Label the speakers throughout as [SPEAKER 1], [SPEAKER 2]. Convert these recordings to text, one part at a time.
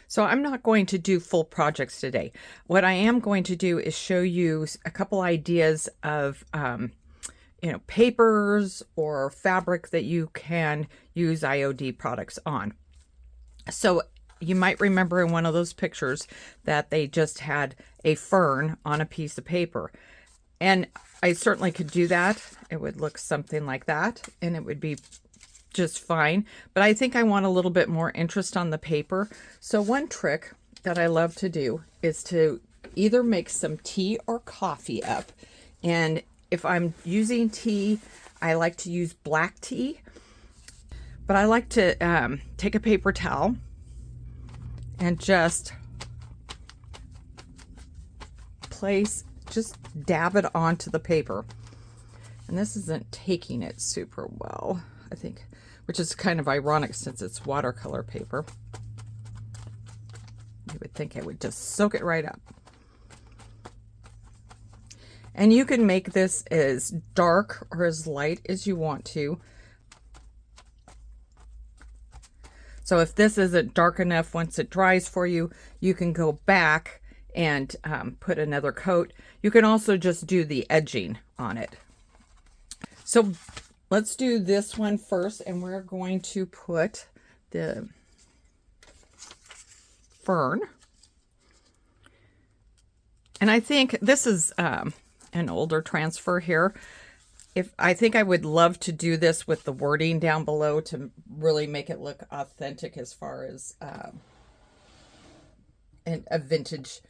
[SPEAKER 1] So I'm not going to do full projects today. What I am going to do is show you a couple ideas of, papers or fabric that you can use IOD products on. So you might remember in one of those pictures that they just had a fern on a piece of paper. And I certainly could do that. It would look something like that, and it would be just fine. But I think I want a little bit more interest on the paper. So one trick that I love to do is to either make some tea or coffee up. And if I'm using tea, I like to use black tea. But I like to take a paper towel and just dab it onto the paper. And this isn't taking it super well, I think, which is kind of ironic since it's watercolor paper. You would think I would just soak it right up. And you can make this as dark or as light as you want to. So if this isn't dark enough, once it dries for you, you can go back and put another coat. You can also just do the edging on it. So let's do this one first, and we're going to put the fern. And I think this is an older transfer here. I think I would love to do this with the wording down below to really make it look authentic as far as a vintage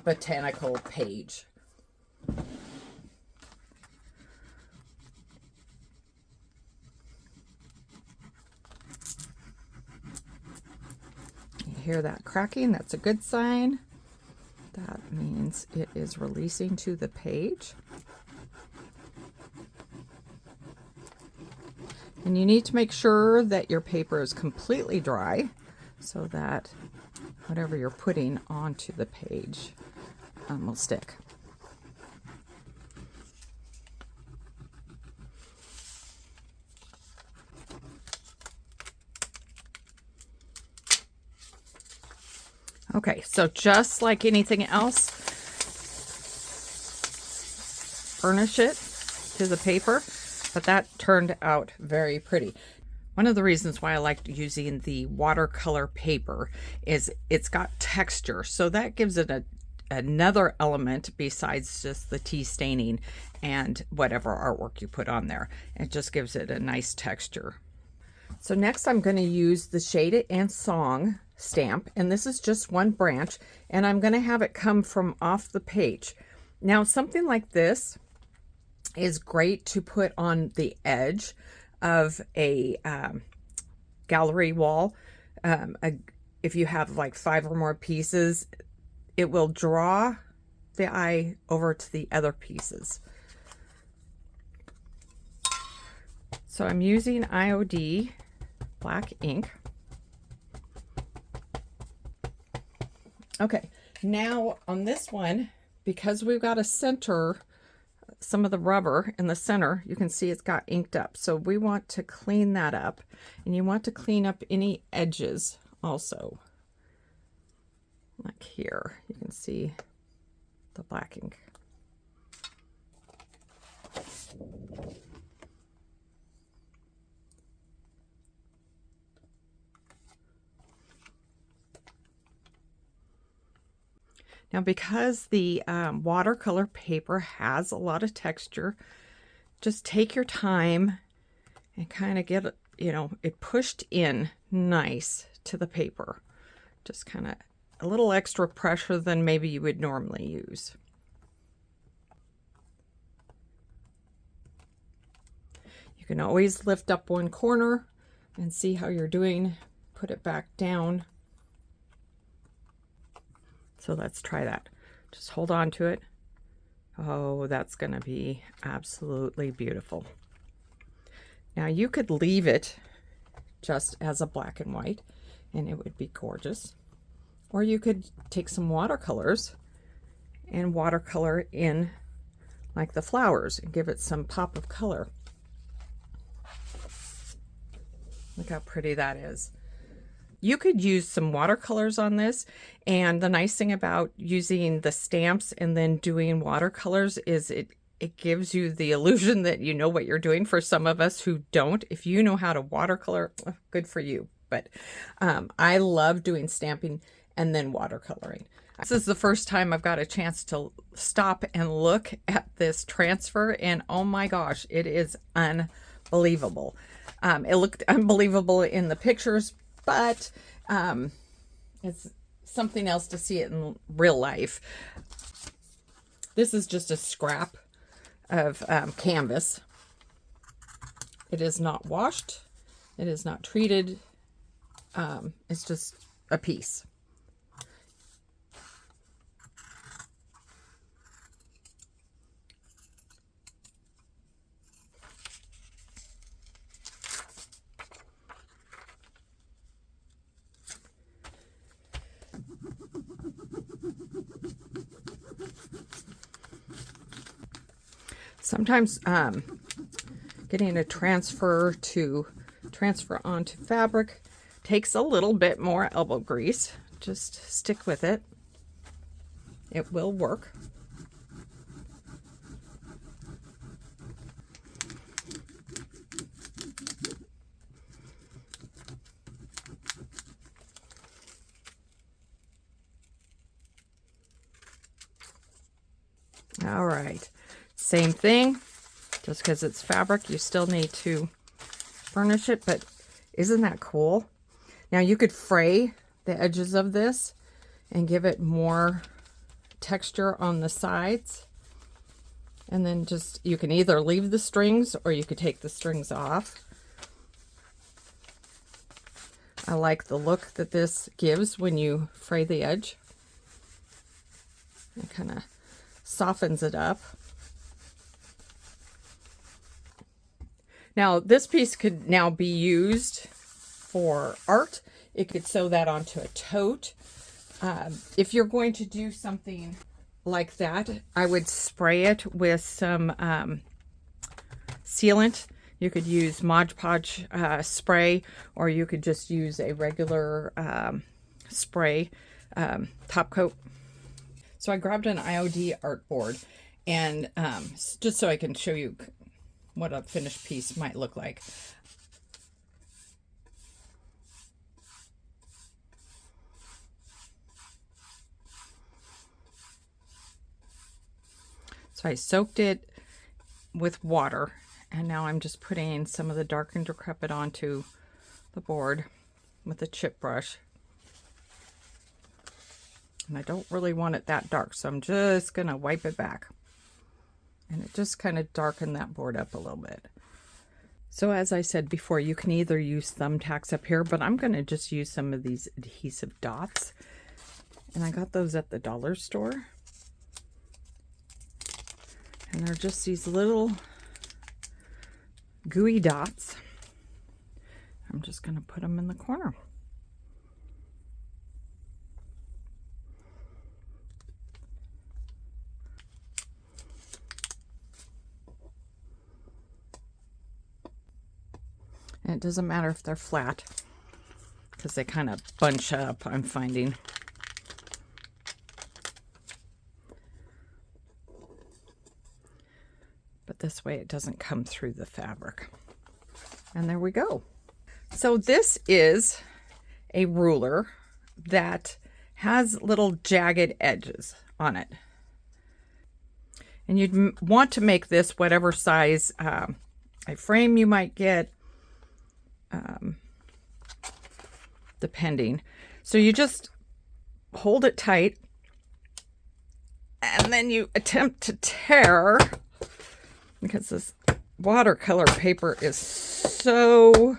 [SPEAKER 1] botanical page. You hear that cracking? That's a good sign. That means it is releasing to the page. And you need to make sure that your paper is completely dry so that whatever you're putting onto the page will stick. Okay, so just like anything else, furnish it to the paper. But that turned out very pretty. One of the reasons why I like using the watercolor paper is it's got texture. So that gives it another element besides just the tea staining and whatever artwork you put on there. It just gives it a nice texture. So next I'm going to use the Shade and Song stamp. And this is just one branch. And I'm going to have it come from off the page. Now something like this is great to put on the edge of a gallery wall. If you have like 5 or more pieces, it will draw the eye over to the other pieces. So I'm using IOD black ink. Okay, now on this one, because we've got a center, some of the rubber in the center, you can see it's got inked up. So we want to clean that up, and you want to clean up any edges also. Like here, you can see the black ink. Now, because the watercolor paper has a lot of texture, just take your time and kind of get it pushed in nice to the paper. Just kind of a little extra pressure than maybe you would normally use. You can always lift up one corner and see how you're doing. Put it back down. So let's try that. Just hold on to it. Oh, that's going to be absolutely beautiful. Now you could leave it just as a black and white and it would be gorgeous. Or you could take some watercolors and watercolor in like the flowers and give it some pop of color. Look how pretty that is. You could use some watercolors on this, and the nice thing about using the stamps and then doing watercolors is it gives you the illusion that you know what you're doing. For some of us who don't, if you know how to watercolor, good for you. But I love doing stamping and then watercoloring. This is the first time I've got a chance to stop and look at this transfer, and oh my gosh, it is unbelievable. It looked unbelievable in the pictures, but it's something else to see it in real life. This is just a scrap of canvas. It is not washed. It is not treated. It's just a piece. Sometimes getting a transfer onto fabric takes a little bit more elbow grease. Just stick with it. It will work. All right. Same thing, just because it's fabric, you still need to burnish it, but isn't that cool? Now you could fray the edges of this and give it more texture on the sides. And then just, you can either leave the strings or you could take the strings off. I like the look that this gives when you fray the edge. It kind of softens it up. Now, this piece could now be used for art. It could sew that onto a tote. If you're going to do something like that, I would spray it with some sealant. You could use Mod Podge spray, or you could just use a regular spray top coat. So I grabbed an IOD art board, and just so I can show you what a finished piece might look like. So I soaked it with water, and now I'm just putting some of the dark and decrepit onto the board with a chip brush. And I don't really want it that dark, so I'm just gonna wipe it back. And it just kind of darkened that board up a little bit. So as I said before, you can either use thumbtacks up here, but I'm going to just use some of these adhesive dots. And I got those at the dollar store. And they're just these little gooey dots. I'm just going to put them in the corner. And it doesn't matter if they're flat, because they kind of bunch up, I'm finding. But this way it doesn't come through the fabric. And there we go. So this is a ruler that has little jagged edges on it. And you'd want to make this whatever size a frame you might get. Depending. So you just hold it tight, and then you attempt to tear, because this watercolor paper is so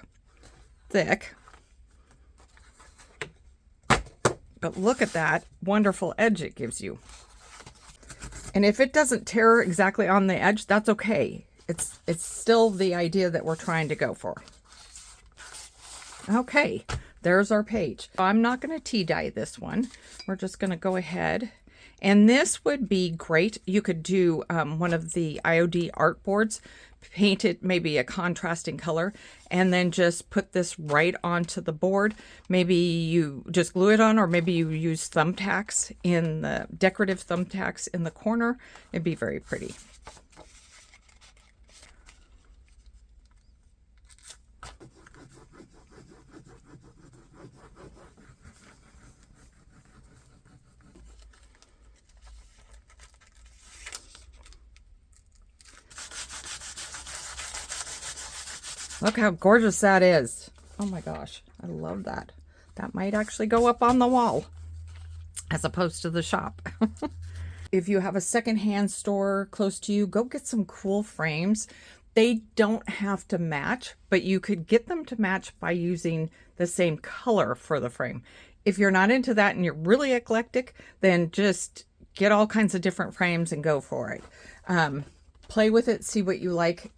[SPEAKER 1] thick. But look at that wonderful edge it gives you. And if it doesn't tear exactly on the edge, that's okay. It's still the idea that we're trying to go for. Okay, there's our page. I'm not going to tea dye this one. We're just going to go ahead And this would be great. You could do one of the IOD art boards, paint it maybe a contrasting color, and then just put this right onto the board. Maybe you just glue it on, or maybe you use thumbtacks in the decorative thumbtacks in the corner. It'd be very pretty. Look how gorgeous that is. Oh my gosh, I love that. That might actually go up on the wall as opposed to the shop. If you have a secondhand store close to you, go get some cool frames. They don't have to match, but you could get them to match by using the same color for the frame. If you're not into that and you're really eclectic, then just get all kinds of different frames and go for it. Play with it, see what you like.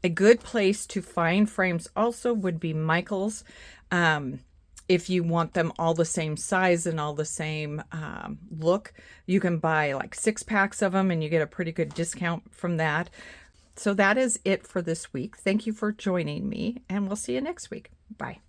[SPEAKER 1] A good place to find frames also would be Michael's. If you want them all the same size and all the same look, you can buy like 6 packs of them and you get a pretty good discount from that. So that is it for this week. Thank you for joining me, and we'll see you next week. Bye.